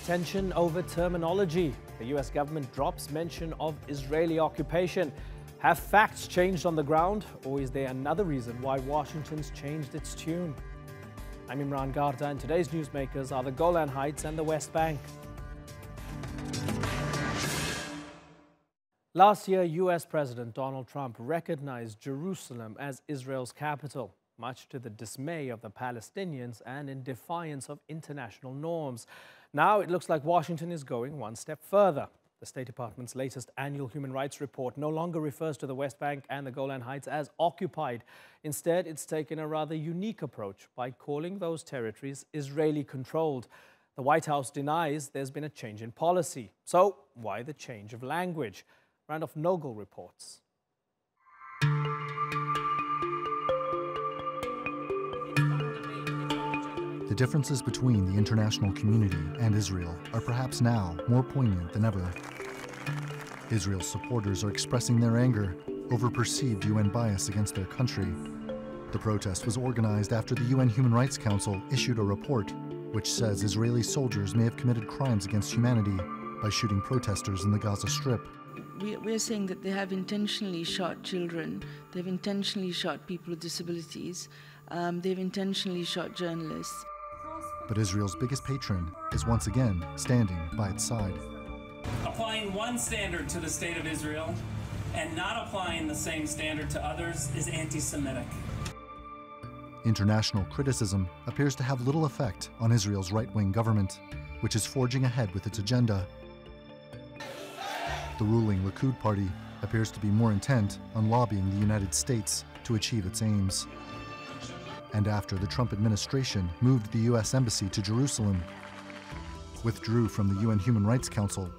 tension over terminology. The U.S. government drops mention of Israeli occupation. Have facts changed on the ground, or is there another reason why Washington's changed its tune? I'm Imran Garda, and today's newsmakers are the Golan Heights and the West Bank. Last year, U.S. President Donald Trump recognized Jerusalem as Israel's capital, much to the dismay of the Palestinians and in defiance of international norms. Now it looks like Washington is going one step further. The State Department's latest annual human rights report no longer refers to the West Bank and the Golan Heights as occupied. Instead, it's taken a rather unique approach by calling those territories Israeli-controlled. The White House denies there's been a change in policy. So why the change of language? Randolph Nogel reports. The differences between the international community and Israel are perhaps now more poignant than ever. Israel's supporters are expressing their anger over perceived UN bias against their country. The protest was organized after the UN Human Rights Council issued a report which says Israeli soldiers may have committed crimes against humanity by shooting protesters in the Gaza Strip. We're saying that they have intentionally shot children, they've intentionally shot people with disabilities, they've intentionally shot journalists. But Israel's biggest patron is once again standing by its side. Applying one standard to the state of Israel and not applying the same standard to others is anti-Semitic. International criticism appears to have little effect on Israel's right-wing government, which is forging ahead with its agenda. The ruling Likud party appears to be more intent on lobbying the United States to achieve its aims. And after the Trump administration moved the U.S. Embassy to Jerusalem, withdrew from the UN Human Rights Council,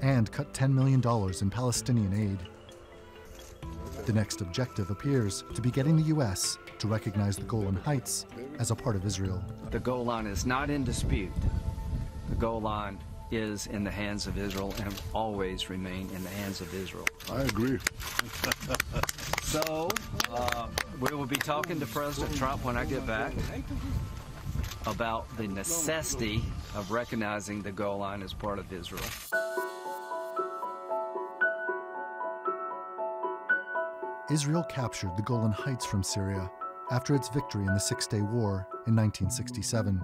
and cut $10 million in Palestinian aid, the next objective appears to be getting the U.S. to recognize the Golan Heights as a part of Israel. The Golan is not in dispute. The Golan is in the hands of Israel and will always remain in the hands of Israel. I agree. So, we will be talking to President Trump when I get back about the necessity of recognizing the Golan as part of Israel. Israel captured the Golan Heights from Syria after its victory in the Six-Day War in 1967.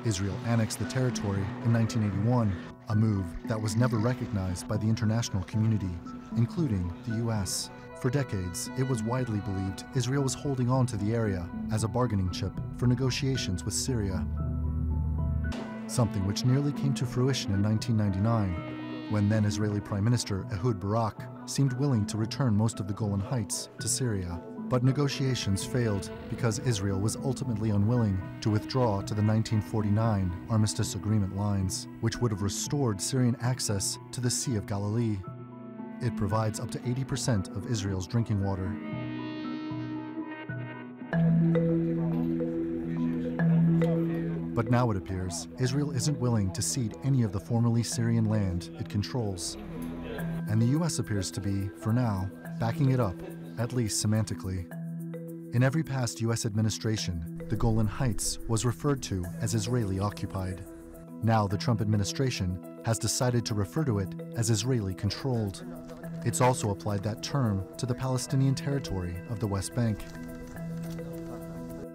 Israel annexed the territory in 1981, a move that was never recognized by the international community, including the U.S. For decades, it was widely believed Israel was holding on to the area as a bargaining chip for negotiations with Syria, something which nearly came to fruition in 1999, when then Israeli Prime Minister Ehud Barak seemed willing to return most of the Golan Heights to Syria. But negotiations failed because Israel was ultimately unwilling to withdraw to the 1949 Armistice Agreement lines, which would have restored Syrian access to the Sea of Galilee. It provides up to 80% of Israel's drinking water. But now it appears Israel isn't willing to cede any of the formerly Syrian land it controls. And the U.S. appears to be, for now, backing it up, at least semantically. In every past U.S. administration, the Golan Heights was referred to as Israeli-occupied. Now the Trump administration has decided to refer to it as Israeli-controlled. It's also applied that term to the Palestinian territory of the West Bank.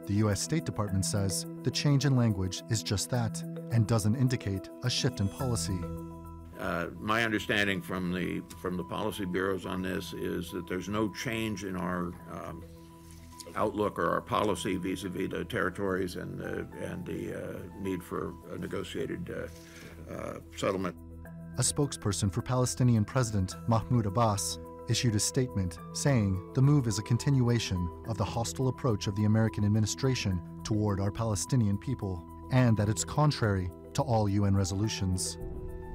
The U.S. State Department says the change in language is just that and doesn't indicate a shift in policy. My understanding from the policy bureaus on this is that there's no change in our outlook or our policy vis-a-vis the territories and the need for a negotiated settlement. A spokesperson for Palestinian President Mahmoud Abbas issued a statement saying the move is a continuation of the hostile approach of the American administration toward our Palestinian people, and that it's contrary to all UN resolutions.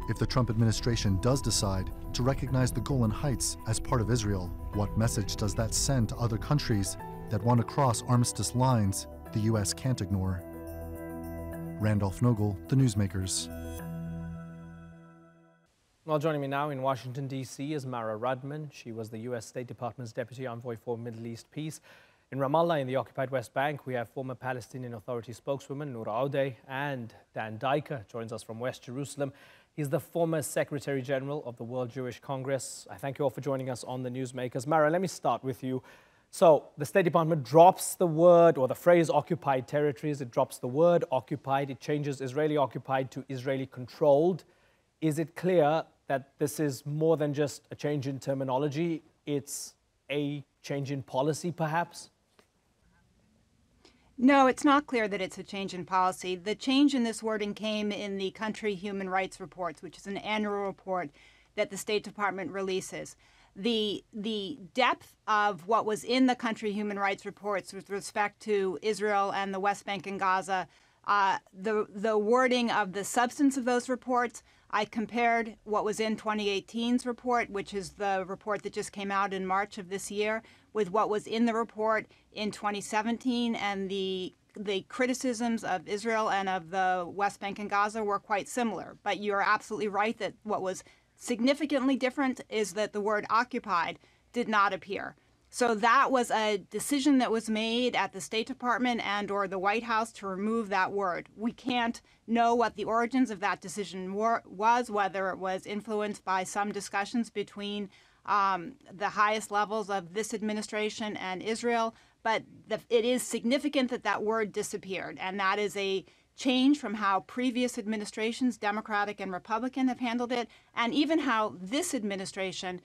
If the Trump administration does decide to recognize the Golan Heights as part of Israel, what message does that send to other countries that want to cross armistice lines the U.S. can't ignore? Randolph Nogel, The Newsmakers. Well, joining me now in Washington, D.C. is Mara Rudman. She was the U.S. State Department's Deputy Envoy for Middle East Peace. In Ramallah, in the occupied West Bank, we have former Palestinian Authority spokeswoman Noor Audeh, and Dan Diker joins us from West Jerusalem. He's the former Secretary General of the World Jewish Congress. I thank you all for joining us on the Newsmakers. Mara, let me start with you. So the State Department drops the word or the phrase occupied territories. It drops the word occupied. It changes Israeli occupied to Israeli controlled. Is it clear that this is more than just a change in terminology? It's a change in policy, perhaps? No, it's not clear that it's a change in policy. The change in this wording came in the Country Human Rights Reports, which is an annual report that the State Department releases. The depth of what was in the Country Human Rights Reports with respect to Israel and the West Bank and Gaza, the wording of the substance of those reports, I compared what was in 2018's report, which is the report that just came out in March of this year, with what was in the report in 2017, and the criticisms of Israel and of the West Bank and Gaza were quite similar. But you're absolutely right that what was significantly different is that the word occupied did not appear. So that was a decision that was made at the State Department and or the White House to remove that word. We can't know what the origins of that decision was, whether it was influenced by some discussions between the highest levels of this administration and Israel, but it is significant that that word disappeared, and that is a change from how previous administrations, Democratic and Republican, have handled it, and even how this administration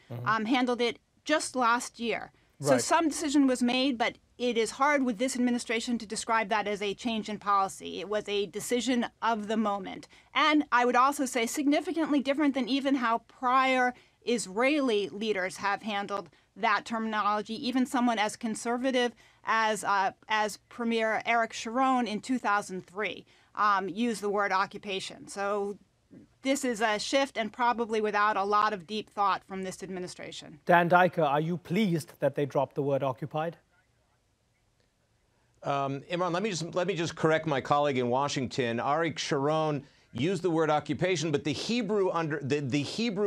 handled it just last year. Right. So some decision was made, but it is hard with this administration to describe that as a change in policy. It was a decision of the moment. And I would also say significantly different than even how prior Israeli leaders have handled that terminology. Even someone as conservative as Premier Ariel Sharon in 2003 used the word occupation. So this is a shift, and probably without a lot of deep thought from this administration. Dan Diker, are you pleased that they dropped the word occupied? Imran, let me just correct my colleague in Washington. Ariel Sharon used the word occupation, but the Hebrew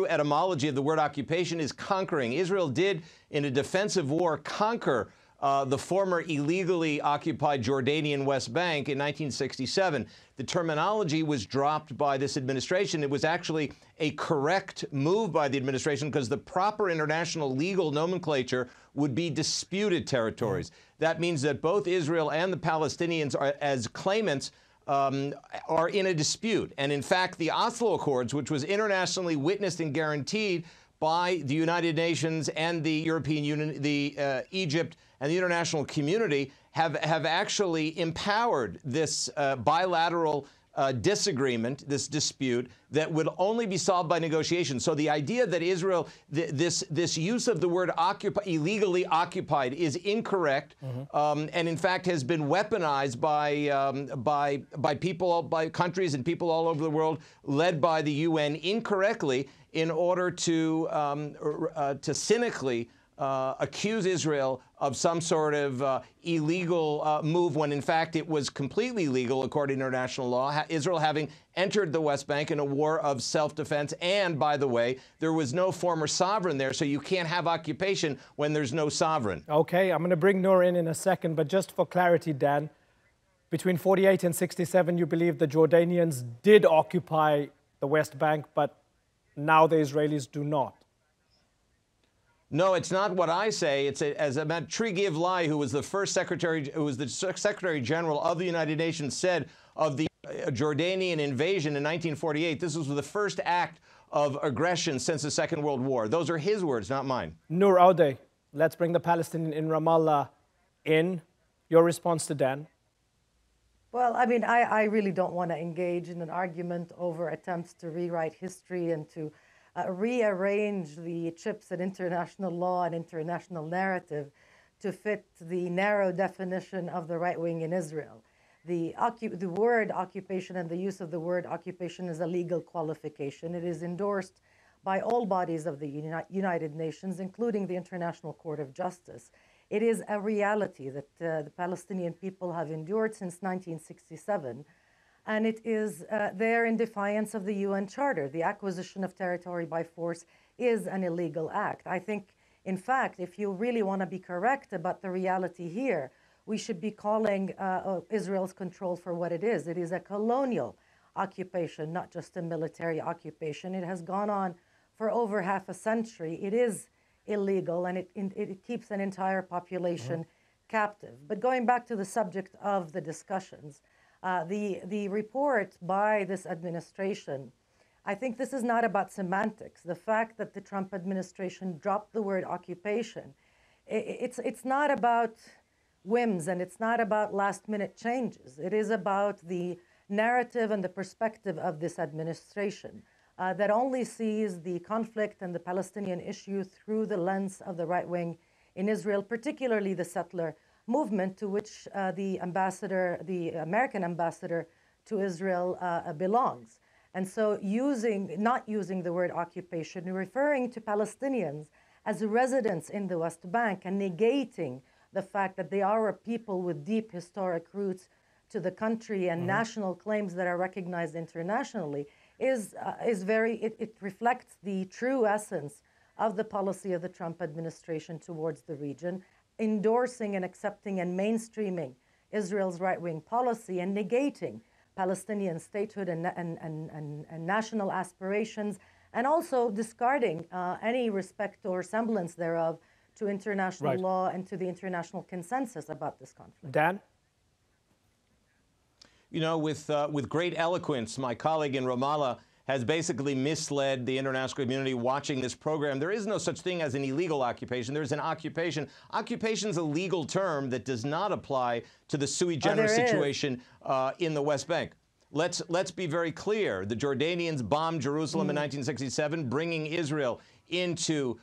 etymology of the word occupation is conquering. Israel did, in a defensive war, conquer the former illegally occupied Jordanian West Bank in 1967. The terminology was dropped by this administration. It was actually a correct move by the administration because the proper international legal nomenclature would be disputed territories. That means that both Israel and the Palestinians are, as claimants, are in a dispute. And in fact, the Oslo Accords, which was internationally witnessed and guaranteed by the United Nations and the European Union, Egypt, and the international community, have actually empowered this bilateral disagreement, this dispute, that would only be solved by negotiation. So the idea that Israel, this use of the word illegally occupied is incorrect, and in fact has been weaponized by countries and people all over the world, led by the UN incorrectly, in order to cynically accuse Israel of some sort of illegal move when in fact it was completely legal according to international law, Israel having entered the West Bank in a war of self-defense. And by the way, there was no former sovereign there, so you can't have occupation when there's no sovereign. Okay, I'm going to bring Noor in a second, but just for clarity, Dan, between 48 and 67, you believe the Jordanians did occupy the West Bank, but now the Israelis do not. No, it's not what I say. It's as Ahmed Trigivlai, who was the first Secretary General of the United Nations, said of the Jordanian invasion in 1948. This was the first act of aggression since the Second World War. Those are his words, not mine. Noor Audeh, let's bring the Palestinian in Ramallah in. Your response to Dan? Well, I mean, I really don't want to engage in an argument over attempts to rewrite history and to rearrange the chips in international law and international narrative to fit the narrow definition of the right wing in Israel. The word occupation and the use of the word occupation is a legal qualification. It is endorsed by all bodies of the United Nations, including the International Court of Justice. It is a reality that the Palestinian people have endured since 1967. And it is there in defiance of the UN Charter. The acquisition of territory by force is an illegal act. I think In fact, if you really want to be correct about the reality here, we should be calling Israel's control for what it is. It is a colonial occupation, not just a military occupation. It has gone on for over half a century. It is illegal, and it keeps an entire population captive. But going back to the subject of the discussions, the report by this administration, I think this is not about semantics. The fact that the Trump administration dropped the word occupation, it's not about whims, and it's not about last-minute changes. It is about the narrative and the perspective of this administration that only sees the conflict and the Palestinian issue through the lens of the right wing in Israel, particularly the settler movement, to which the American ambassador to Israel belongs. And so not using the word occupation, referring to Palestinians as residents in the West Bank and negating the fact that they are a people with deep historic roots to the country and national claims that are recognized internationally it reflects the true essence of the policy of the Trump administration towards the region, endorsing and accepting and mainstreaming Israel's right-wing policy and negating Palestinian statehood and national aspirations, and also discarding any respect or semblance thereof to international law and to the international consensus about this conflict. Dan? You know, with great eloquence, my colleague in Ramallah has basically misled the international community watching this program. There is no such thing as an illegal occupation. There's an occupation. Occupation is a legal term that does not apply to the sui generis situation in the West Bank. Let's be very clear. The Jordanians bombed Jerusalem in 1967, bringing Israel into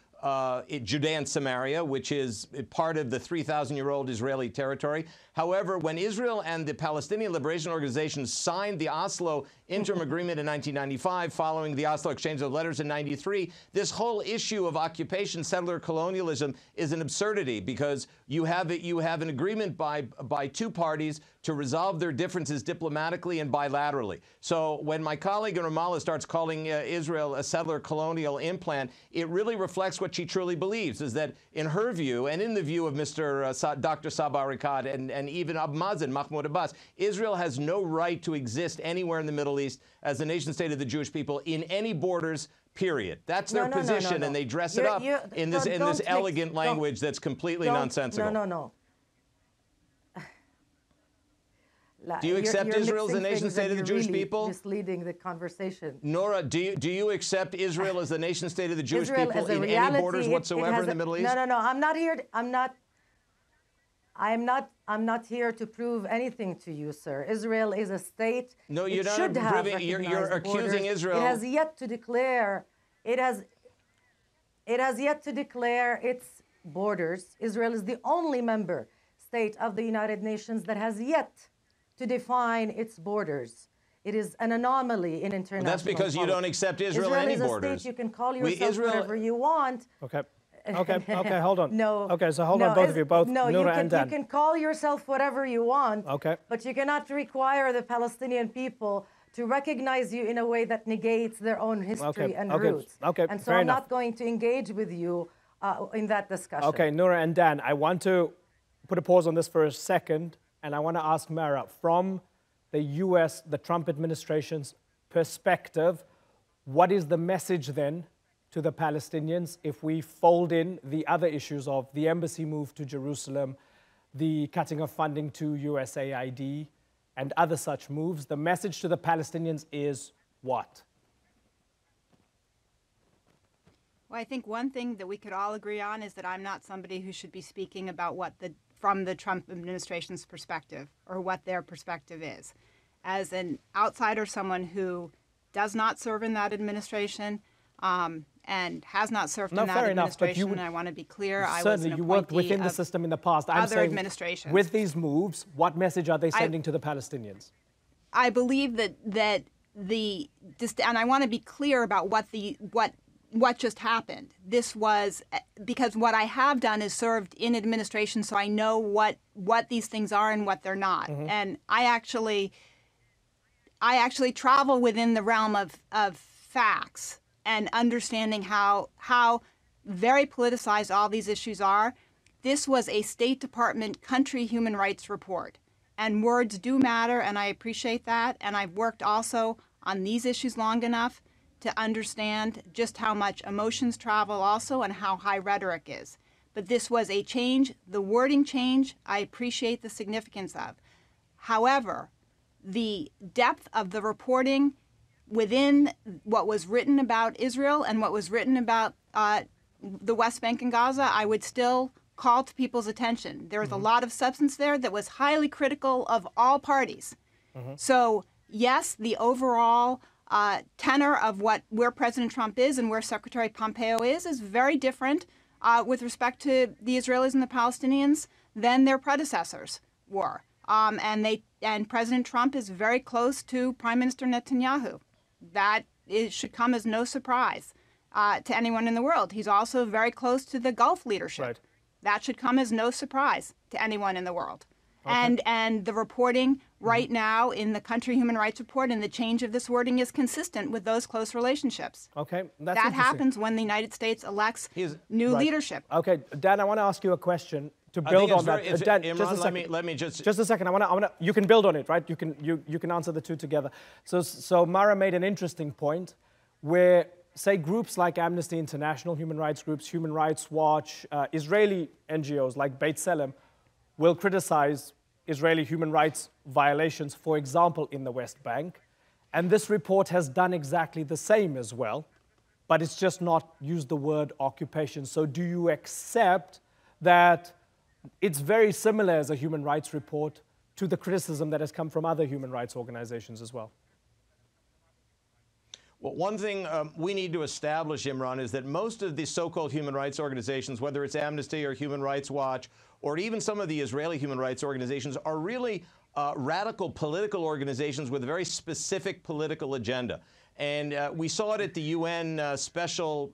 Judea and Samaria, which is part of the 3,000-year-old Israeli territory. However, when Israel and the Palestinian Liberation Organization signed the Oslo interim agreement in 1995, following the Oslo exchange of letters in 93, this whole issue of occupation, settler colonialism is an absurdity, because you have an agreement by two parties to resolve their differences diplomatically and bilaterally. So when my colleague in Ramallah starts calling Israel a settler colonial implant, it really reflects what she truly believes, is that in her view, and in the view of Dr. Saeb Erekat and even Abu Mazen, Mahmoud Abbas, Israel has no right to exist anywhere in the Middle East as the nation state of the Jewish people in any borders, period. That's their position, and they dress it up in this elegant language that's completely nonsensical. No. Do you accept Israel as the nation state of the Jewish people? Misleading the conversation. Nora, do you accept Israel as the nation state of the Jewish people in any borders whatsoever in the Middle East? No. I'm not here. I'm not here to prove anything to you, sir. Israel is a state. No, you're not proving. You're accusing Israel. It has yet to declare. It has yet to declare its borders. Israel is the only member state of the United Nations that has yet to define its borders. It is an anomaly in international That's because policy. You don't accept Israel any borders. Israel is a state. You can call yourself whatever you want. Okay, hold on. No. Okay, so hold on, both of you, both Noura and Dan. You can call yourself whatever you want. Okay. But you cannot require the Palestinian people to recognize you in a way that negates their own history and roots. Okay, and so I'm not going to engage with you in that discussion. Okay, Noura and Dan, I want to put a pause on this for a second, and I want to ask Mara, from the US, the Trump administration's perspective, what is the message then to the Palestinians if we fold in the other issues of the embassy move to Jerusalem, the cutting of funding to USAID, and other such moves? The message to the Palestinians is what? Well, I think one thing that we could all agree on is that I'm not somebody who should be speaking about from the Trump administration's perspective or what their perspective is. As an outsider, someone who does not serve in that administration and has not served in that administration, and I want to be clear, I was an appointee you worked within the system in the past. I'm other saying, administrations. with these moves, what message are they sending to the Palestinians? I believe that and I want to be clear about what just happened. This was because what I have done is served in administration, so I know what these things are and what they're not. Mm-hmm. And I actually travel within the realm of facts and understanding how very politicized all these issues are, this was a State Department country human rights report. And words do matter, and I appreciate that. And I've worked also on these issues long enough to understand just how much emotions travel also and how high rhetoric is. But this was a change, the wording change, I appreciate the significance of. However, the depth of the reporting within what was written about Israel and what was written about the West Bank and Gaza, I would still call to people's attention. There was a lot of substance there that was highly critical of all parties. So yes, the overall tenor of where President Trump is and where Secretary Pompeo is very different with respect to the Israelis and the Palestinians than their predecessors were. And President Trump is very close to Prime Minister Netanyahu. That should come as no surprise to anyone in the world. He's also very close to the Gulf leadership. Right. That should come as no surprise to anyone in the world. Okay. And the reporting right now in the country human rights report and the change of this wording is consistent with those close relationships. Okay, that's that interesting. happens when the United States elects new leadership. Okay, Dan, I want to ask you a question to build on that. Dan, Imran, just a second. let me just a second. I want to. You can build on it, right? You can answer the two together. So Mara made an interesting point, where say groups like Amnesty International, human rights groups, Human Rights Watch, Israeli NGOs like Beit Tselem will criticize Israeli human rights violations, for example, in the West Bank. And this report has done exactly the same as well, but it's just not used the word occupation. So do you accept that it's very similar as a human rights report to the criticism that has come from other human rights organizations as well? Well, one thing we need to establish, Imran, is that most of the so-called human rights organizations, whether it's Amnesty or Human Rights Watch, or even some of the Israeli human rights organizations, are really radical political organizations with a very specific political agenda. And we saw it at the UN Special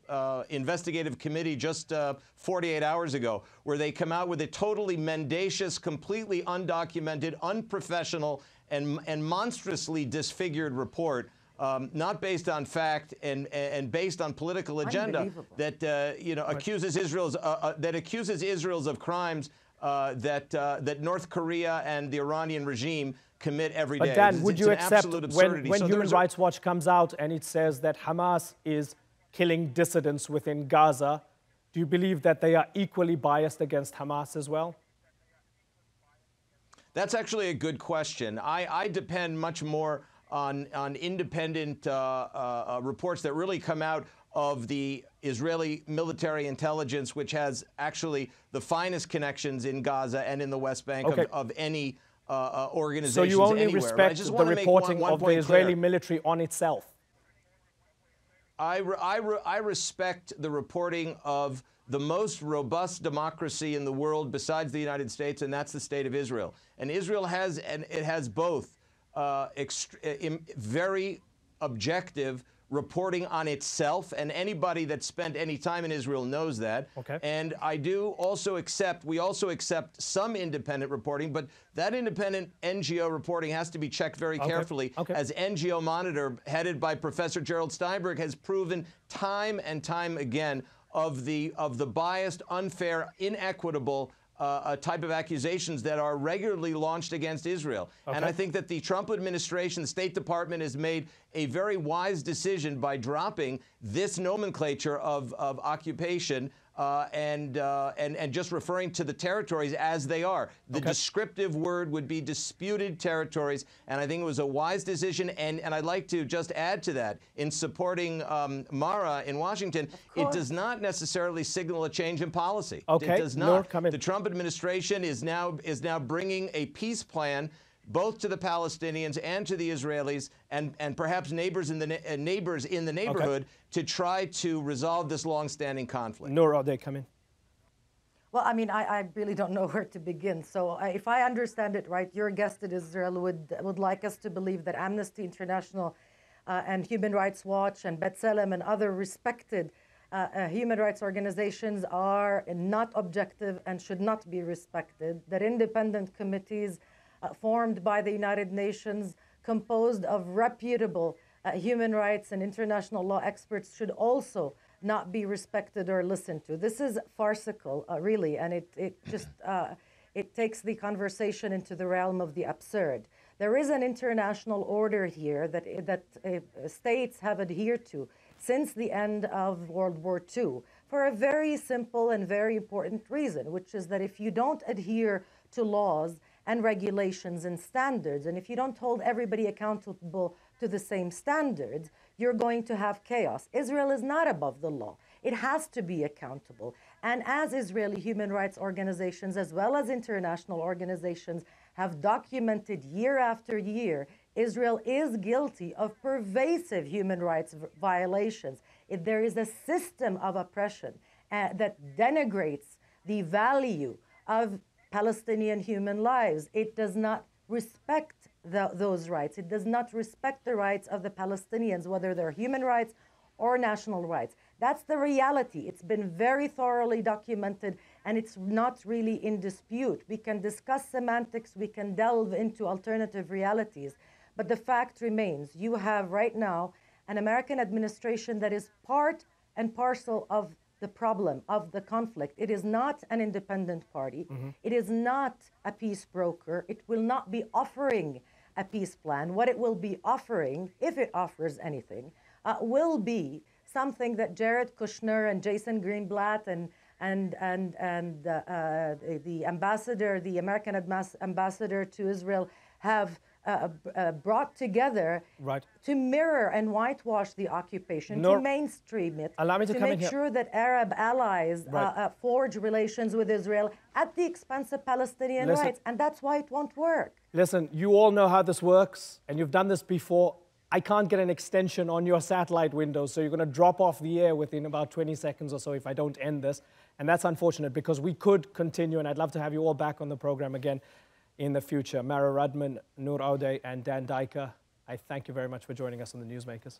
Investigative Committee just 48 hours ago, where they come out with a totally mendacious, completely undocumented, unprofessional, and monstrously disfigured report, not based on fact and based on political agenda that accuses Israel's of crimes that North Korea and the Iranian regime commit every day. But Dan, would you accept when So Human Rights Watch comes out and it says that Hamas is killing dissidents within Gaza, do you believe that they are equally biased against Hamas as well? That's actually a good question. I depend much more on independent reports that really come out of the Israeli military intelligence, which has actually the finest connections in Gaza and in the West Bank of any organizations So you only anywhere. respect the reporting of the Israeli military on itself? I respect the reporting of the most robust democracy in the world besides the United States, and that's the State of Israel. And Israel has both very objective reporting on itself, and anybody that spent any time in Israel knows that. Okay. And we also accept some independent reporting, but that independent NGO reporting has to be checked very carefully, as NGO Monitor, headed by Professor Gerald Steinberg, has proven time and time again of the biased, unfair, inequitable type of accusations that are regularly launched against Israel. And I think that the Trump administration, the State Department, has made a very wise decision by dropping this nomenclature of occupation and just referring to the territories as they are. The descriptive word would be disputed territories, and I think it was a wise decision. And I'd like to just add to that, in supporting Mara in Washington, it does not necessarily signal a change in policy. It does not. The Trump administration is now bringing a peace plan both to the Palestinians and to the Israelis, and perhaps neighbors in the neighborhood, to try to resolve this long-standing conflict. Nora, they come in. Well, I mean, I really don't know where to begin. So if I understand it right, your guest in Israel would like us to believe that Amnesty International and Human Rights Watch and Beit Tselem and other respected human rights organizations are not objective and should not be respected, that independent committees formed by the United Nations, composed of reputable human rights and international law experts, should also not be respected or listened to. This is farcical, really, and it takes the conversation into the realm of the absurd. There is an international order here that states have adhered to since the end of World War II for a very simple and very important reason, which is that if you don't adhere to laws and regulations and standards, and if you don't hold everybody accountable to the same standards, you're going to have chaos. Israel is not above the law. It has to be accountable. And as Israeli human rights organizations, as well as international organizations, have documented year after year, Israel is guilty of pervasive human rights violations. There is a system of oppression that denigrates the value of Palestinian human lives. It does not respect those rights. It does not respect the rights of the Palestinians, whether they're human rights or national rights. That's the reality. It's been very thoroughly documented, and it's not really in dispute. We can discuss semantics, we can delve into alternative realities, but the fact remains, you have right now an American administration that is part and parcel of the problem, of the conflict. It is not an independent party. It is not a peace broker. It will not be offering a peace plan. What it will be offering, if it offers anything, will be something that Jared Kushner and Jason Greenblatt and the ambassador, the American ambassador to Israel, have brought together to mirror and whitewash the occupation, to mainstream it, to make sure that Arab allies forge relations with Israel at the expense of Palestinian rights, and that's why it won't work. Listen, you all know how this works, and you've done this before. I can't get an extension on your satellite window, so you're going to drop off the air within about 20 seconds or so if I don't end this. And that's unfortunate because we could continue, and I'd love to have you all back on the program again in the future. Mara Rudman, Noor Aude, and Dan Diker, I thank you very much for joining us on the Newsmakers.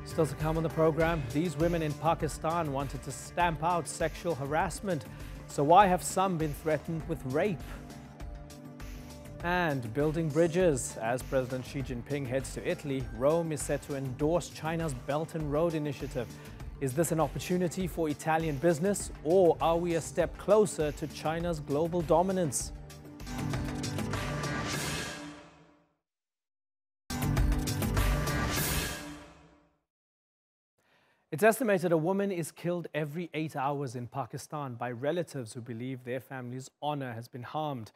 Still to come on the program, these women in Pakistan wanted to stamp out sexual harassment. So why have some been threatened with rape? And building bridges. As President Xi Jinping heads to Italy, Rome is set to endorse China's Belt and Road Initiative. Is this an opportunity for Italian business, or are we a step closer to China's global dominance? It's estimated a woman is killed every 8 hours in Pakistan by relatives who believe their family's honor has been harmed.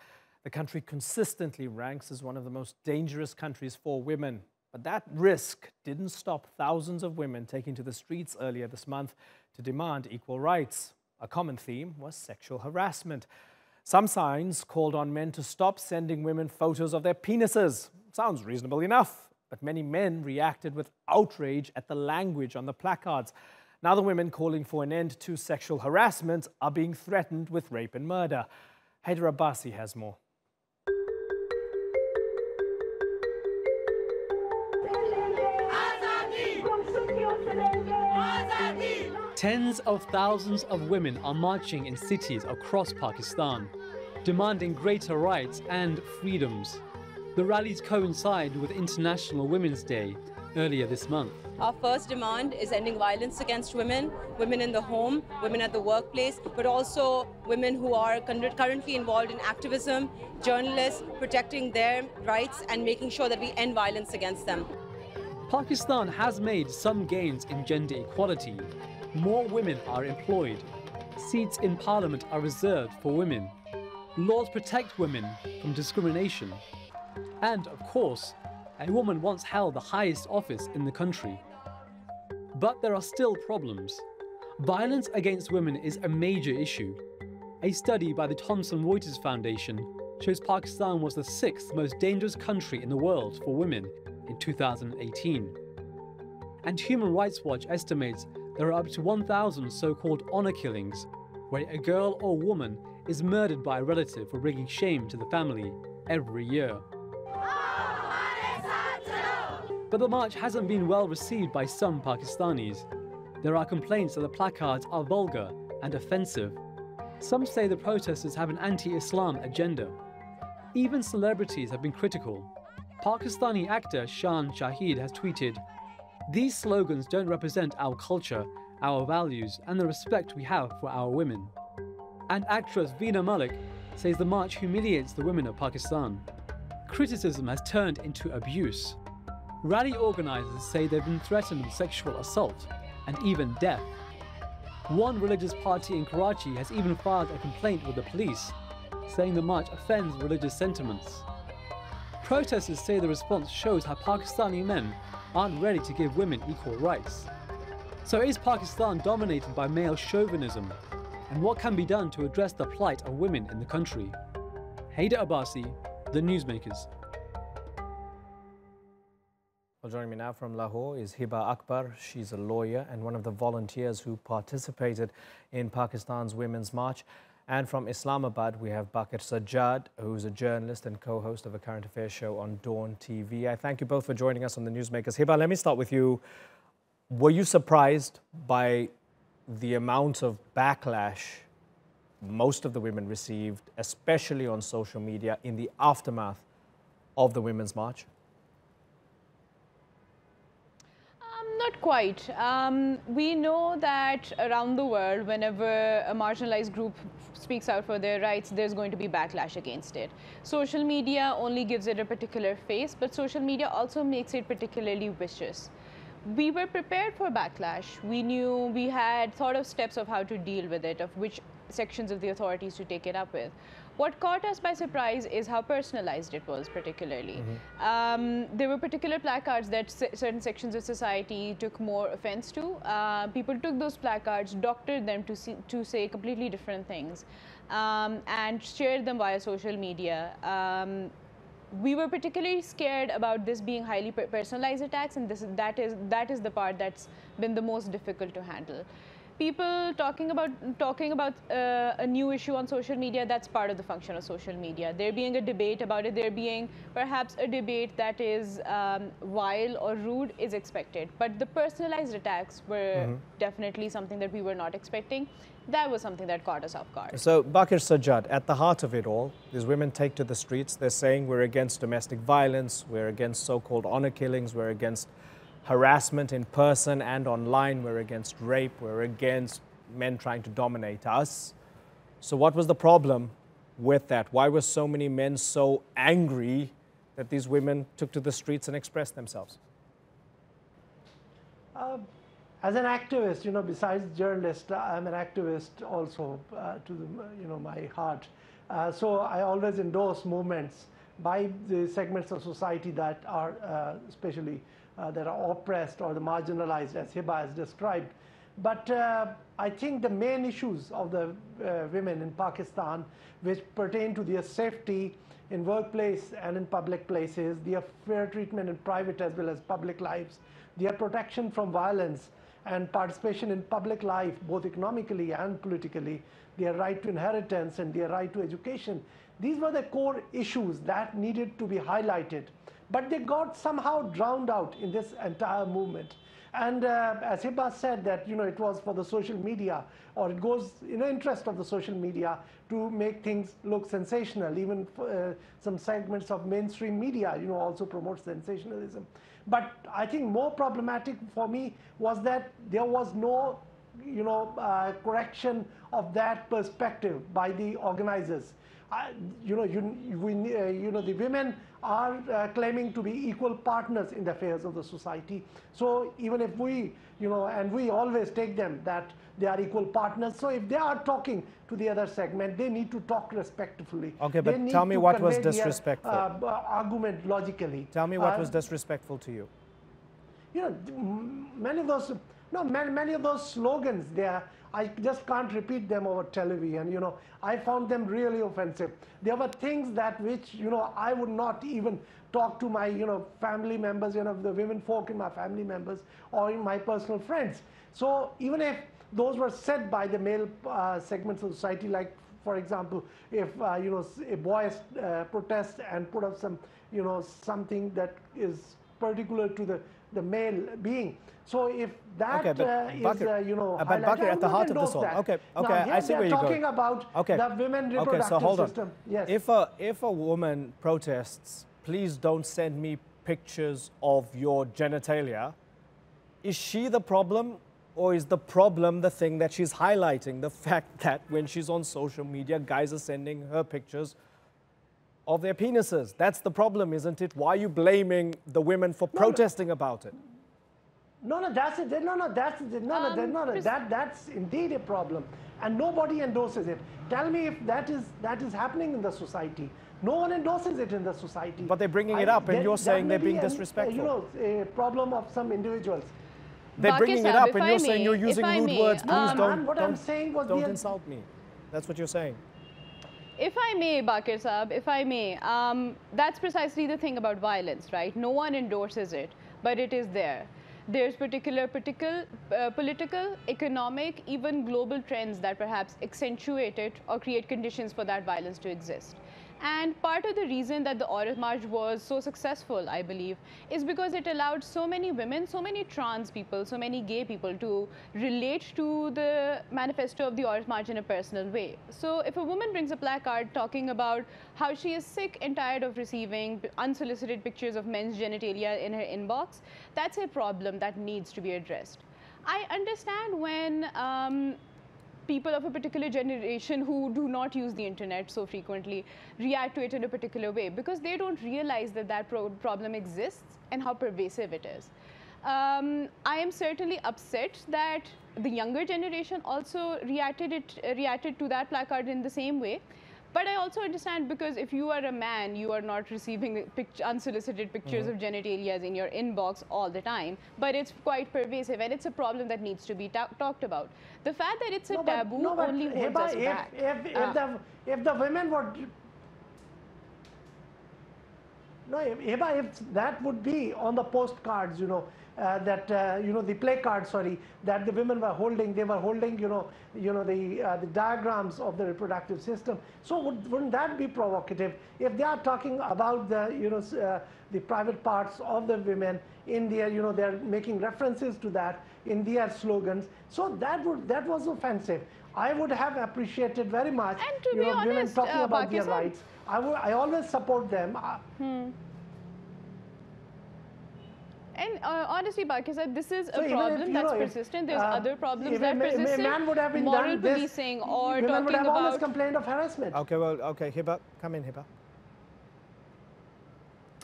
The country consistently ranks as one of the most dangerous countries for women. But that risk didn't stop thousands of women taking to the streets earlier this month to demand equal rights. A common theme was sexual harassment. Some signs called on men to stop sending women photos of their penises. Sounds reasonable enough. But many men reacted with outrage at the language on the placards. Now the women calling for an end to sexual harassment are being threatened with rape and murder. Haider Abbasi has more. Tens of thousands of women are marching in cities across Pakistan, demanding greater rights and freedoms. The rallies coincide with International Women's Day earlier this month. Our first demand is ending violence against women, women in the home, women at the workplace, but also women who are currently involved in activism, journalists, protecting their rights and making sure that we end violence against them. Pakistan has made some gains in gender equality. More women are employed. Seats in parliament are reserved for women. Laws protect women from discrimination. And, of course, a woman once held the highest office in the country. But there are still problems. Violence against women is a major issue. A study by the Thomson Reuters Foundation shows Pakistan was the 6th most dangerous country in the world for women in 2018. And Human Rights Watch estimates there are up to 1,000 so-called honor killings, where a girl or woman is murdered by a relative for bringing shame to the family every year. But the march hasn't been well received by some Pakistanis. There are complaints that the placards are vulgar and offensive. Some say the protesters have an anti-Islam agenda. Even celebrities have been critical. Pakistani actor Shan Shahid has tweeted, "These slogans don't represent our culture, our values, and the respect we have for our women." And actress Veena Malik says the march humiliates the women of Pakistan. Criticism has turned into abuse. Rally organizers say they've been threatened with sexual assault and even death. One religious party in Karachi has even filed a complaint with the police, saying the march offends religious sentiments. Protesters say the response shows how Pakistani men aren't ready to give women equal rights. So is Pakistan dominated by male chauvinism? And what can be done to address the plight of women in the country? Haider Abbasi, The Newsmakers. Well, joining me now from Lahore is Hiba Akbar. She's a lawyer and one of the volunteers who participated in Pakistan's Women's March. And from Islamabad, we have Bakir Sajjad, who's a journalist and co-host of a current affairs show on Dawn TV. I thank you both for joining us on The Newsmakers. Hiba, let me start with you. Were you surprised by the amount of backlash most of the women received, especially on social media, in the aftermath of the Women's March? Not quite. We know that around the world, whenever a marginalized group speaks out for their rights, there's going to be backlash against it. Social media only gives it a particular face, but social media also makes it particularly vicious. We were prepared for backlash. We knew, we had thought of steps of how to deal with it, of which sections of the authorities to take it up with. What caught us by surprise is how personalized it was, particularly. There were particular placards that certain sections of society took more offense to. People took those placards, doctored them to say completely different things, and shared them via social media. We were particularly scared about this being highly personalized attacks, and that is the part that's been the most difficult to handle. People talking about a new issue on social media, that's part of the function of social media. There being a debate about it, there being perhaps a debate that is vile or rude is expected. But the personalized attacks were definitely something that we were not expecting. That was something that caught us off guard. So, Bakir Sajjad, at the heart of it all, these women take to the streets. They're saying we're against domestic violence, we're against so-called honor killings, we're against harassment in person and online, we're against rape, we're against men trying to dominate us. So what was the problem with that? Why were so many men so angry that these women took to the streets and expressed themselves? As an activist, you know, besides journalist, I'm an activist also to the, you know, my heart. So I always endorse movements by the segments of society that are especially that are oppressed or the marginalized, as Hiba has described. But I think the main issues of the women in Pakistan, which pertain to their safety in workplace and in public places, their fair treatment in private as well as public lives, their protection from violence and participation in public life, both economically and politically, their right to inheritance and their right to education. These were the core issues that needed to be highlighted. But they got somehow drowned out in this entire movement. And as Hiba said, that, you know, it was for the social media, or it goes in the interest of the social media to make things look sensational. Even some segments of mainstream media, you know, also promote sensationalism. But I think more problematic for me was that there was no, you know, correction of that perspective by the organizers. You know, the women are claiming to be equal partners in the affairs of the society. So even if we, you know, and we always take them that they are equal partners. So if they are talking to the other segment, they need to talk respectfully. Okay, but tell me what was disrespectful. Argument logically. Tell me what was disrespectful to you. You know, many of those slogans there, I just can't repeat them over television. You know, I found them really offensive. There were things that which, you know, I would not even talk to my, you know, family members, you know, the women folk in my family members or in my personal friends. So even if those were said by the male segments of society, like, for example, if, you know, a boy protests and put up some, you know, something that is particular to the the male being. So if that but highlighted, Bakr, at the heart of this all, that. I see where you're talking going. about the women reproductive so hold system. on. Yes. If a woman protests, please don't send me pictures of your genitalia, is she the problem, or is the problem the thing that she's highlighting? The fact that when she's on social media, guys are sending her pictures of their penises. That's the problem, isn't it? Why are you blaming the women for protesting about it? That's indeed a problem, and nobody endorses it. Tell me if that is happening in the society. No one endorses it in the society. But they're bringing it up, and you're saying they're being disrespectful. A problem of some individuals. They're bringing it up, and you're saying you're using rude words. Please don't insult me. That's what you're saying. If I may, Bakr Saab, if I may, that's precisely the thing about violence, right? No one endorses it, but it is there. There's political, economic, even global trends that perhaps accentuate it or create conditions for that violence to exist. And part of the reason that the Aurat March was so successful, I believe, is because it allowed so many women, so many trans people, so many gay people to relate to the manifesto of the Aurat March in a personal way. So if a woman brings a placard talking about how she is sick and tired of receiving unsolicited pictures of men's genitalia in her inbox, that's a problem that needs to be addressed. I understand when people of a particular generation who do not use the internet so frequently react to it in a particular way because they don't realize that that problem exists and how pervasive it is. I am certainly upset that the younger generation also reacted to that placard in the same way. But I also understand, because if you are a man, you are not receiving unsolicited pictures of genitalia in your inbox all the time, but it's quite pervasive, and it's a problem that needs to be talked about. The fact that it's a taboo only holds us back. If the women would... No, if that would be on the postcards, the play cards, that the women were holding, they were holding, the diagrams of the reproductive system. So wouldn't that be provocative? If they are talking about the private parts of the women in their, they're making references to that in their slogans. So that was offensive. I would have appreciated very much, and to be honest, women talking about their rights. I always support them. And honestly, Pakistan, this is a problem that's persistent. There's other problems that persist. Moral policing or talking about... would have always complained of harassment. Okay, well, okay, Hiba, come in, Hiba.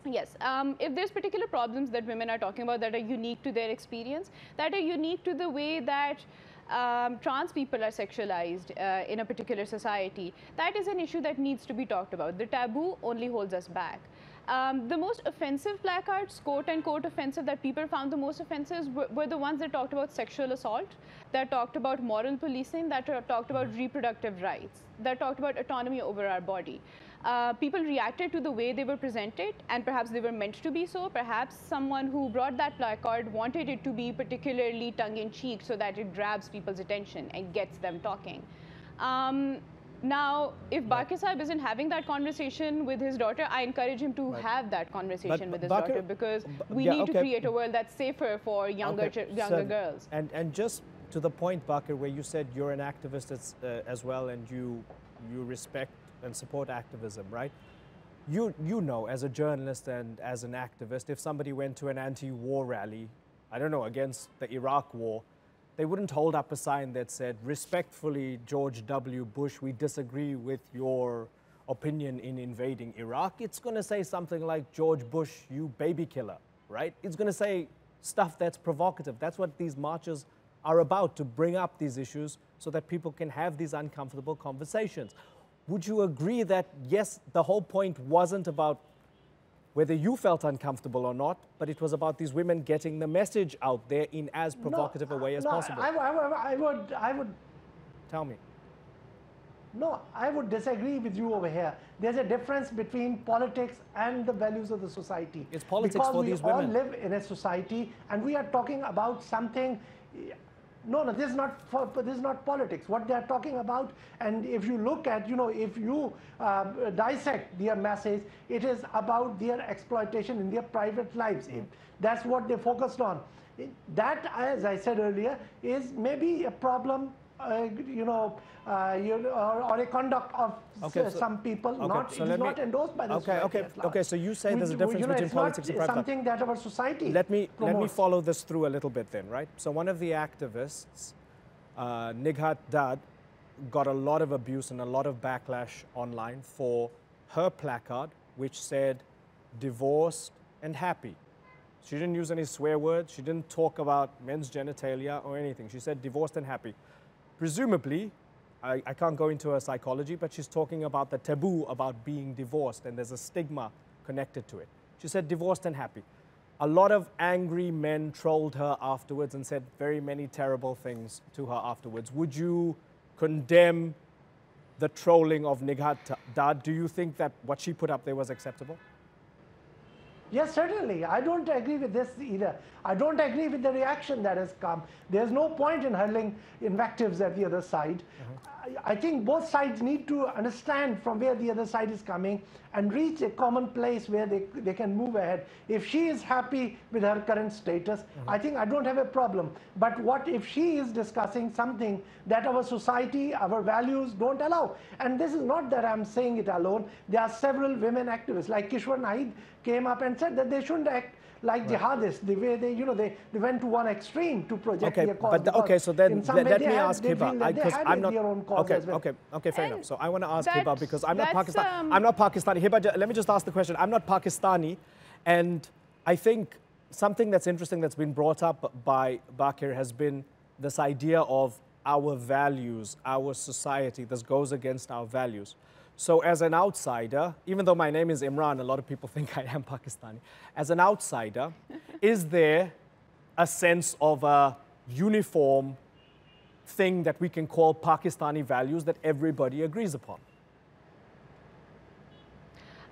Yes, if there's particular problems that women are talking about that are unique to their experience, that are unique to the way that trans people are sexualized in a particular society, that is an issue that needs to be talked about. The taboo only holds us back. The most offensive placards, quote-unquote offensive, that people found the most offensive were the ones that talked about sexual assault, that talked about moral policing, that talked about reproductive rights, that talked about autonomy over our body. People reacted to the way they were presented, and perhaps they were meant to be so. Perhaps someone who brought that placard wanted it to be particularly tongue-in-cheek so that it grabs people's attention and gets them talking. Now, if Bakr Sahib isn't having that conversation with his daughter, I encourage him to have that conversation with his daughter, because we need to create a world that's safer for younger girls. And just to the point, Bakr, where you said you're an activist as well, and you respect and support activism, right? You know, as a journalist and as an activist, if somebody went to an anti-war rally, I don't know, against the Iraq war, they wouldn't hold up a sign that said, respectfully, George W. Bush, we disagree with your opinion in invading Iraq. It's going to say something like, George Bush, you baby killer, right? It's going to say stuff that's provocative. That's what these marches are about, to bring up these issues so that people can have these uncomfortable conversations. Would you agree that, yes, the whole point wasn't about whether you felt uncomfortable or not, but it was about these women getting the message out there in as provocative a way as possible? I would... Tell me. No, I would disagree with you over here. There's a difference between politics and the values of the society. It's politics for these women. Because we all live in a society, and we are talking about something... No, no, this is not politics. What they are talking about, and if you look at, if you dissect their message, it is about their exploitation in their private lives. That's what they focused on. That, as I said earlier, is maybe a problem, or a conduct of some people. It is not endorsed by the society. Okay. So you say there's a difference between politics and private life. Something that our society Let me follow this through a little bit then, right? So one of the activists, Nighat Dad, got a lot of abuse and a lot of backlash online for her placard, which said divorced and happy. She didn't use any swear words. She didn't talk about men's genitalia or anything. She said divorced and happy. Presumably, I can't go into her psychology, but she's talking about the taboo about being divorced, and there's a stigma connected to it. She said divorced and happy. A lot of angry men trolled her afterwards and said very many terrible things to her afterwards. Would you condemn the trolling of Nighat Dad? Do you think that what she put up there was acceptable? Yes, certainly. I don't agree with this either. I don't agree with the reaction that has come. There's no point in hurling invectives at the other side. I think both sides need to understand from where the other side is coming and reach a common place where they can move ahead. If she is happy with her current status, I think I don't have a problem. But what if she is discussing something that our society, our values don't allow? And this is not that I'm saying it alone. There are several women activists, like Kishwar Naid came up and said that they shouldn't act like jihadists, the way they went to one extreme to project their cause. So then let me ask Hiba, because I'm not. Fair enough. So I want to ask Hiba, because I'm not Pakistani. I'm not Pakistani. Hiba, let me just ask the question. I'm not Pakistani, and I think something that's interesting that's been brought up by Bakir has been this idea of our values, our society. This goes against our values. So as an outsider, even though my name is Imran, a lot of people think I am Pakistani. As an outsider, is there a sense of a uniform thing that we can call Pakistani values that everybody agrees upon?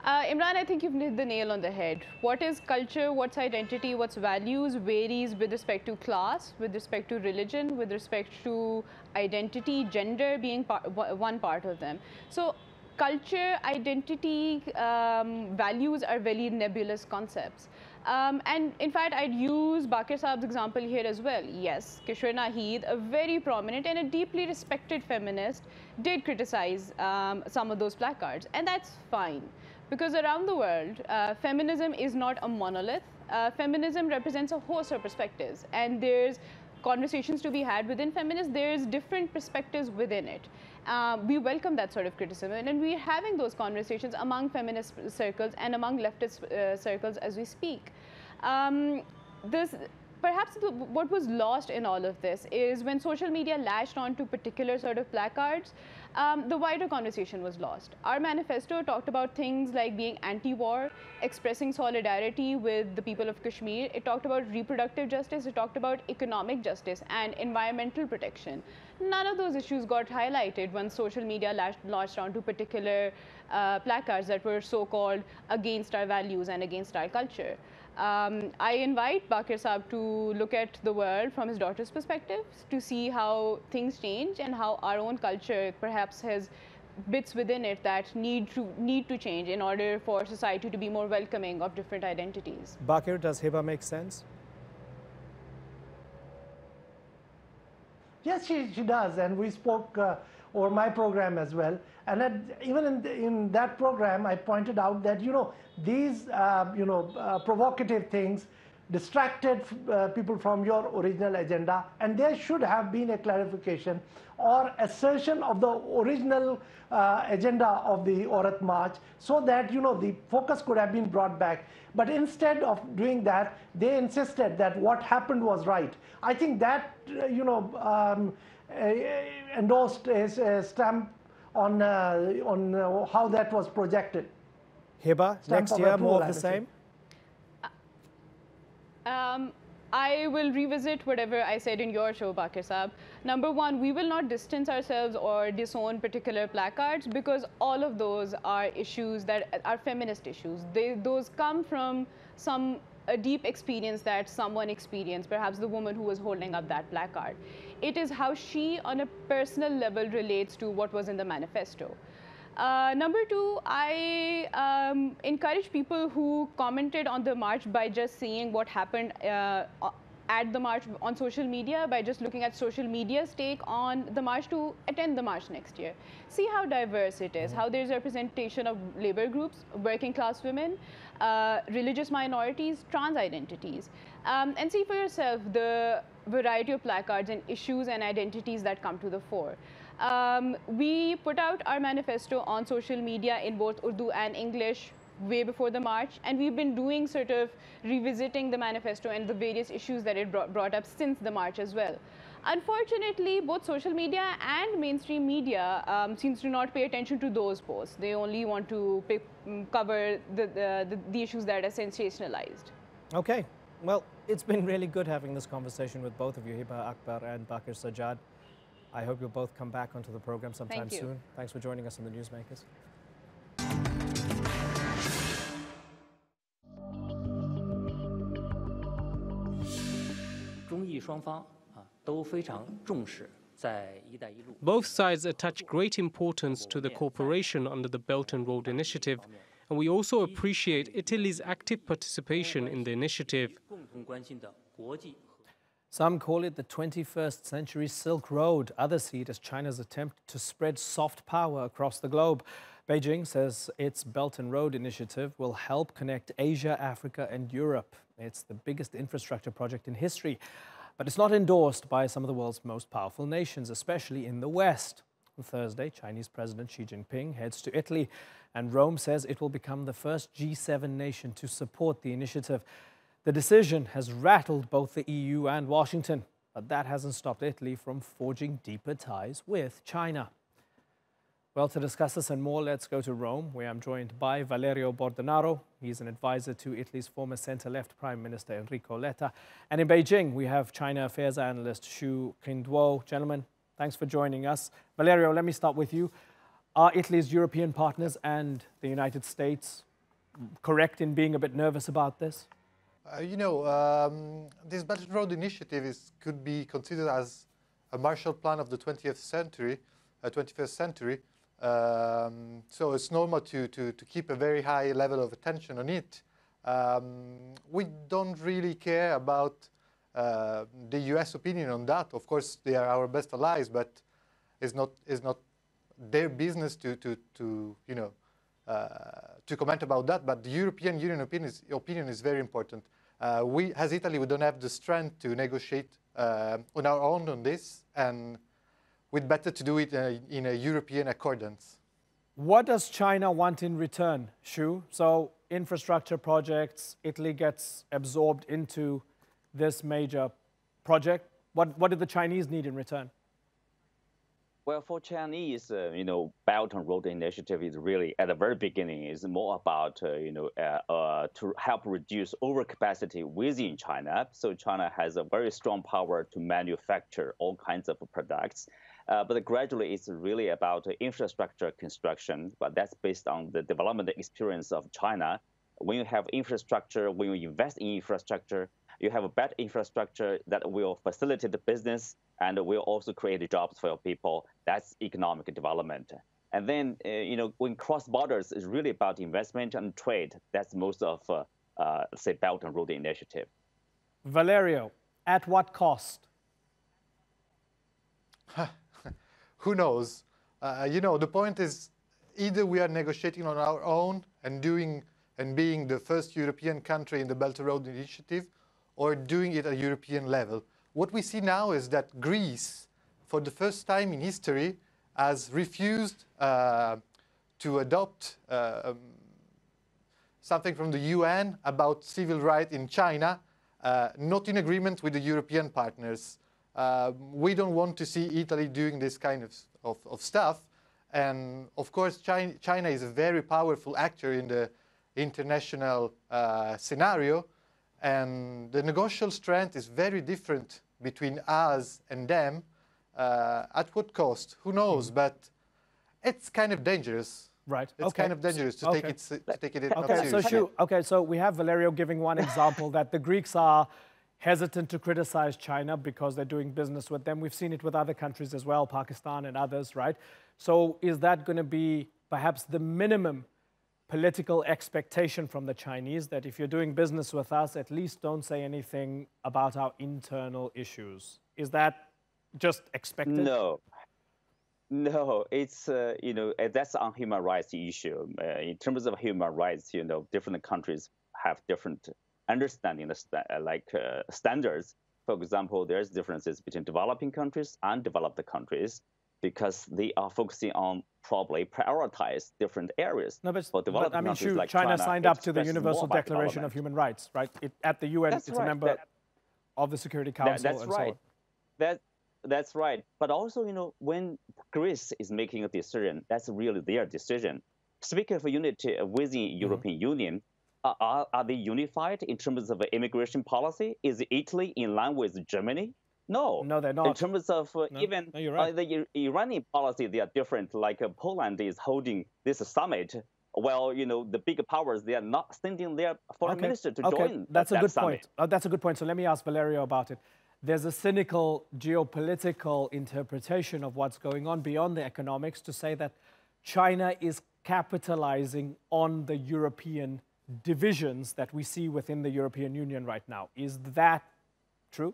Imran, I think you've hit the nail on the head. What is culture, what's identity, what's values varies with respect to class, with respect to religion, with respect to identity, gender being one part of them. So culture, identity, values are very nebulous concepts. And in fact, I'd use Bakir Saab's example here as well. Yes, Kishwar Naid, a very prominent and a deeply respected feminist, did criticize some of those placards. And that's fine, because around the world, feminism is not a monolith. Feminism represents a host of perspectives. And there's conversations to be had within feminists. There's different perspectives within it. We welcome that sort of criticism, and we're having those conversations among feminist circles and among leftist circles as we speak. Perhaps what was lost in all of this is when social media latched on to particular sort of placards, the wider conversation was lost. Our manifesto talked about things like being anti-war, expressing solidarity with the people of Kashmir. It talked about reproductive justice. It talked about economic justice and environmental protection. None of those issues got highlighted when social media latched on to particular placards that were so-called against our values and against our culture. I invite Bakir Saab to look at the world from his daughter's perspective, to see how things change and how our own culture perhaps has bits within it that need to change in order for society to be more welcoming of different identities. Bakir, does Hiba make sense? Yes, she does, and we spoke over my program as well. And even in that program, I pointed out that these provocative things distracted people from your original agenda, and there should have been a clarification or assertion of the original agenda of the Aurat March, so that the focus could have been brought back. But instead of doing that, they insisted that what happened was right. I think that endorsed a stamp on how that was projected. Hiba, next year more of the same? I will revisit whatever I said in your show, Bakir Saab. Number one, we will not distance ourselves or disown particular placards, because all of those are issues that are feminist issues. Those come from some a deep experience that someone experienced, perhaps the woman who was holding up that placard. It is how she, on a personal level, relates to what was in the manifesto. Number two, I encourage people who commented on the march by just seeing what happened at the march on social media, by just looking at social media's take on the march, to attend the march next year. See how diverse it is, how there's representation of labor groups, working class women, religious minorities, trans identities. And see for yourself the variety of placards and issues and identities that come to the fore. We put out our manifesto on social media in both Urdu and English way before the march, and we've been doing sort of revisiting the manifesto and the various issues that it brought up since the march as well. Unfortunately, both social media and mainstream media seems to not pay attention to those posts. They only want to cover the issues that are sensationalized. Okay, well, it's been really good having this conversation with both of you, Hiba Akbar and Bakir Sajjad. I hope you'll both come back onto the program sometime soon. Thanks for joining us on the Newsmakers. 中意双方都非常重视在“一带一路” Both sides attach great importance to the cooperation under the Belt and Road Initiative, and we also appreciate Italy's active participation in the initiative. 共同关心的国际 Some call it the 21st century Silk Road. Others see it as China's attempt to spread soft power across the globe. Beijing says its Belt and Road Initiative will help connect Asia, Africa and Europe. It's the biggest infrastructure project in history, but it's not endorsed by some of the world's most powerful nations, especially in the West. On Thursday, Chinese President Xi Jinping heads to Italy, and Rome says it will become the first G7 nation to support the initiative. The decision has rattled both the EU and Washington, but that hasn't stopped Italy from forging deeper ties with China. Well, to discuss this and more, let's go to Rome, where I'm joined by Valerio Bordenaro. He's an advisor to Italy's former centre-left Prime Minister Enrico Letta. And in Beijing, we have China affairs analyst Xu Qingduo. Gentlemen, thanks for joining us. Valerio, let me start with you. Are Italy's European partners and the United States correct in being a bit nervous about this? This Belt and Road Initiative could be considered as a Marshall Plan of the 21st century. So it's normal to keep a very high level of attention on it. We don't really care about the US opinion on that. Of course, they are our best allies, but it's not their business to comment about that. But the European Union opinion is very important. We, as Italy, we don't have the strength to negotiate on our own on this, and we'd better to do it in a European accordance. What does China want in return, Xu? So infrastructure projects, Italy gets absorbed into this major project. What do the Chinese need in return? Well, for Chinese, Belt and Road Initiative is really at the very beginning is more about to help reduce overcapacity within China. So China has a very strong power to manufacture all kinds of products. But gradually, it's really about infrastructure construction. But that's based on the development experience of China. When you have infrastructure, when you invest in infrastructure, you have a better infrastructure that will facilitate the business and will also create jobs for your people. That's economic development. And then, when cross borders is really about investment and trade. That's most of, say, Belt and Road Initiative. Valerio, at what cost? Who knows? The point is, either we are negotiating on our own and being the first European country in the Belt and Road Initiative, or doing it at a European level. What we see now is that Greece, for the first time in history, has refused to adopt something from the UN about civil rights in China, not in agreement with the European partners. We don't want to see Italy doing this kind of stuff. And of course, China is a very powerful actor in the international scenario. And the negotiable strength is very different between us and them. At what cost? Who knows? But it's kind of dangerous. Right. It's kind of dangerous to take it not seriously. So we have Valerio giving one example that the Greeks are hesitant to criticize China because they're doing business with them. We've seen it with other countries as well, Pakistan and others, right? So is that going to be perhaps the minimum political expectation from the Chinese, that if you're doing business with us, at least don't say anything about our internal issues? Is that just expected? No. No, it's, that's on human rights issue. In terms of human rights, different countries have different understanding, standards. For example, there's differences between developing countries and developed countries because they are focusing on probably prioritize different areas. No, but I mean, China signed up to the Universal Declaration of Human Rights, right? At the UN, it's a member of the Security Council and so on. That's right. But also, when Greece is making a decision, that's really their decision. Speaking of unity within European Union, are they unified in terms of immigration policy? Is Italy in line with Germany? No. No, they're not. In terms of the Iranian policy, they are different. Like Poland is holding this summit. Well, the big powers, they are not sending their foreign minister to join That's a good summit. point. That's a good point. So let me ask Valerio about it. There's a cynical geopolitical interpretation of what's going on beyond the economics to say that China is capitalizing on the European divisions that we see within the European Union right now. Is that true?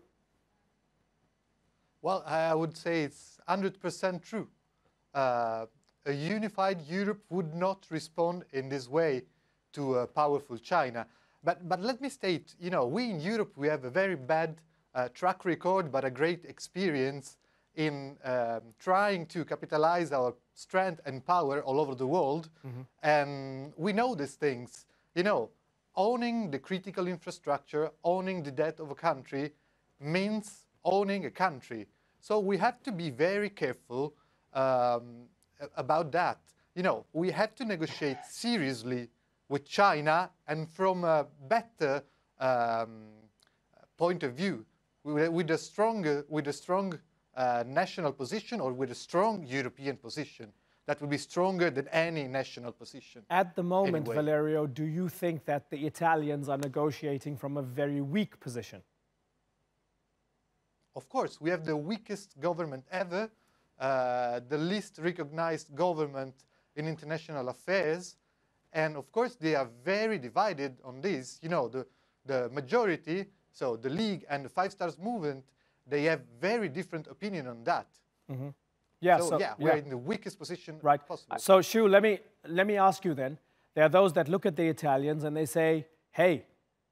Well, I would say it's 100% true. A unified Europe would not respond in this way to a powerful China. But let me state, we in Europe, we have a very bad track record, but a great experience in trying to capitalize our strength and power all over the world. And we know these things. Owning the critical infrastructure, owning the debt of a country means owning a country. So we have to be very careful about that. We have to negotiate seriously with China and from a better point of view, with a strong national position or with a strong European position that will be stronger than any national position. At the moment, anyway. Valerio, do you think that the Italians are negotiating from a very weak position? Of course, we have the weakest government ever, the least recognized government in international affairs, and of course they are very divided on this. The majority, so the League and the Five Stars Movement, they have very different opinion on that. Yeah, so we're in the weakest position possible. So Xu, let me ask you then. There are those that look at the Italians and they say, hey,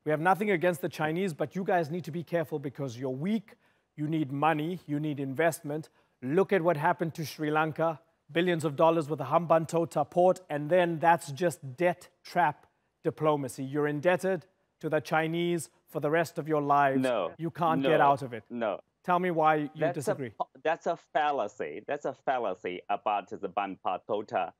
we have nothing against the Chinese, but you guys need to be careful because you're weak, you need money, you need investment. Look at what happened to Sri Lanka, billions of dollars with the Hambantota port, and then that's just debt trap diplomacy. You're indebted to the Chinese for the rest of your lives. No. You can't get out of it. No. Tell me why you disagree. That's a fallacy. That's a fallacy about the Hambantota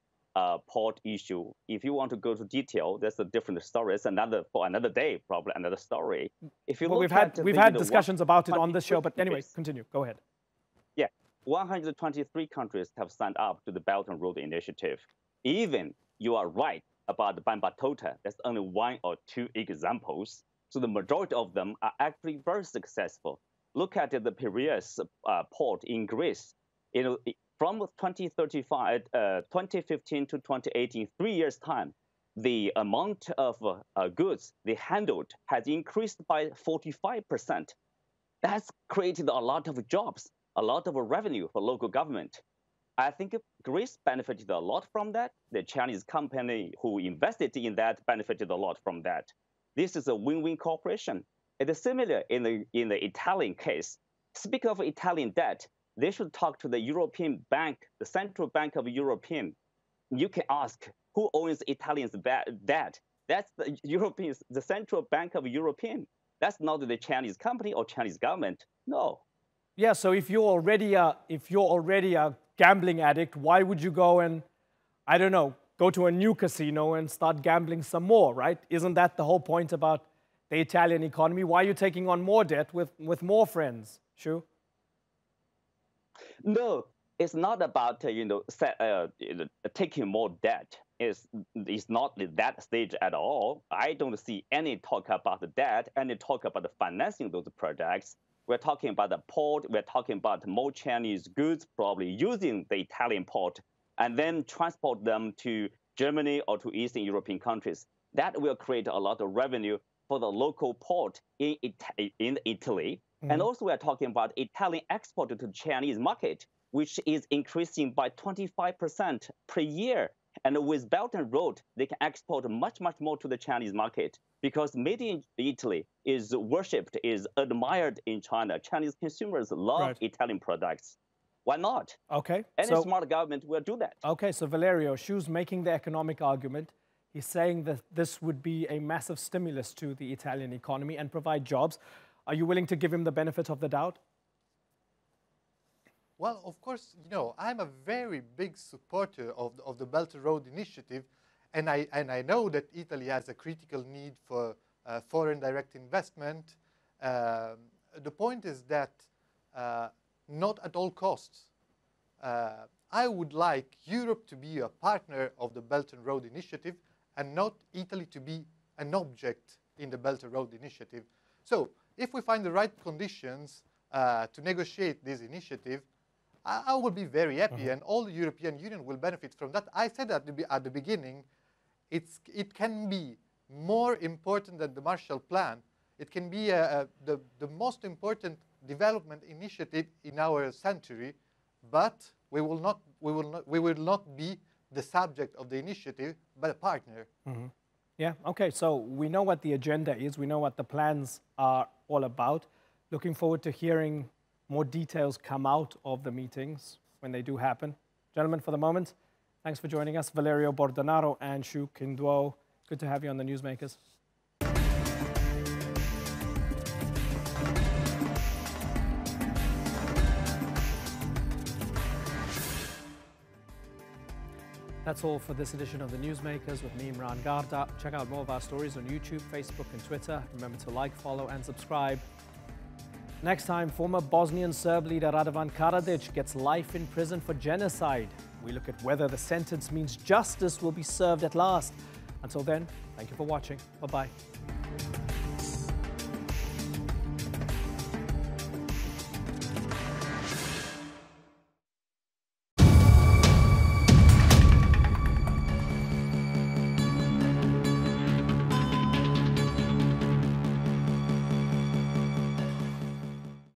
port issue. If you want to go to detail, that's a different story. It's for another day, probably another story. If you we've had discussions about it on this show, but anyway, continue. Go ahead. Yeah, 123 countries have signed up to the Belt and Road Initiative. Even you are right about the Hambantota, that's only one or two examples. So the majority of them are actually very successful. Look at the Piraeus port in Greece. From 2015 to 2018, 3 years' time, the amount of goods they handled has increased by 45%. That's created a lot of jobs, a lot of revenue for local government. I think Greece benefited a lot from that. The Chinese company who invested in that benefited a lot from that. This is a win-win cooperation. It is similar in the Italian case. Speaking of Italian debt, they should talk to the European Bank, the Central Bank of European. You can ask who owns Italians' debt. That's the Central Bank of European. That's not the Chinese company or Chinese government. No. Yeah. So if you're already a gambling addict, why would you go and, I don't know, go to a new casino and start gambling some more, right? Isn't that the whole point about the Italian economy? Why are you taking on more debt with more friends, Xu? No, it's not about taking more debt. It's not that stage at all. I don't see any talk about the debt, any talk about the financing those projects. We're talking about the port. We're talking about more Chinese goods probably using the Italian port and then transport them to Germany or to Eastern European countries. That will create a lot of revenue for the local port in Italy. Mm-hmm. And also we're talking about Italian export to the Chinese market, which is increasing by 25% per year. And with Belt and Road, they can export much, much more to the Chinese market because made in Italy is worshipped, is admired in China. Chinese consumers love Italian products. Why not? Okay. Any smart government will do that. Okay, so Valerio, Xiu's making the economic argument. He's saying that this would be a massive stimulus to the Italian economy and provide jobs. Are you willing to give him the benefit of the doubt? Well, of course, I'm a very big supporter of the Belt and Road Initiative, and I know that Italy has a critical need for foreign direct investment. The point is that not at all costs. I would like Europe to be a partner of the Belt and Road Initiative and not Italy to be an object in the Belt and Road Initiative. So if we find the right conditions to negotiate this initiative, I will be very happy, and all the European Union will benefit from that. I said at the beginning, it can be more important than the Marshall Plan. It can be the most important development initiative in our century, but we will not be the subject of the initiative, but a partner. Mm-hmm. Yeah. Okay. So we know what the agenda is. We know what the plans are all about. Looking forward to hearing more details come out of the meetings when they do happen. Gentlemen, for the moment, thanks for joining us. Valerio Bordonaro and Xiu Qinduo. Good to have you on the Newsmakers. That's all for this edition of the Newsmakers with me, Imran Garda. Check out more of our stories on YouTube, Facebook and Twitter. Remember to like, follow and subscribe. Next time, former Bosnian Serb leader Radovan Karadzic gets life in prison for genocide. We look at whether the sentence means justice will be served at last. Until then, thank you for watching. Bye-bye.